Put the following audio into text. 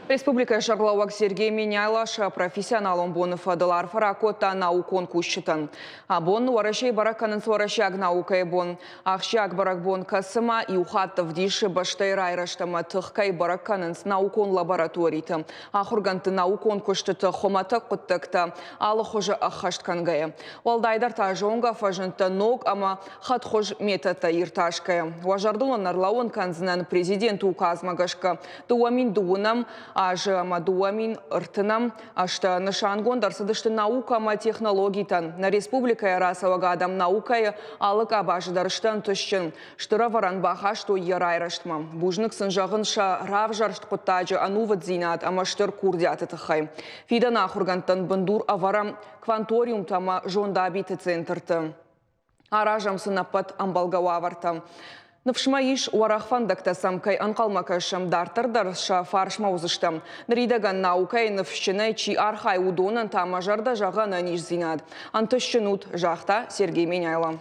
Республика Шарлауак Сергей Меняйлаша профессионал Бонов Адалар Фаракота наукон кущитан. Абон уарашей бараканын сварашаг наукай бон. Ахшаг баракбон касыма и ухаттов диши баштай райраштама тыхкай бараканын наукон лабораториты. Ахурганты наукон кущиты хомата куттыкта. Алы хожа ахашткангая. Валдайдар тажонга фажынты ног ама хат хож метата ирташкая. Важардулан нарлауын канзынан президент указмагашка. Дуамин дуынам Аж мадуамин ртынам, ашта нышангон дарсыдышты наукама технологитан. На республика расавага адам наукая алык абажыдарыштан түшчін. Штыра варан баха, что ярайраштма. Бужнык сынжағын ша рав жаршт құттажы ануват зинат, ама штыр курдяты тыхай. Фидан ахургантан бандур аварам кванториум тама жонда биты центрты. Аражам сынапат амбалгававарта. Навшмаиш уарахфандакта самкай анкалмакашам дартардарша фаршма узыштам. Наридаган наукай навшчинай чи архай удонан тамажарда жағана ниш зинад. Антышчынут жақта Сергей Меняйло.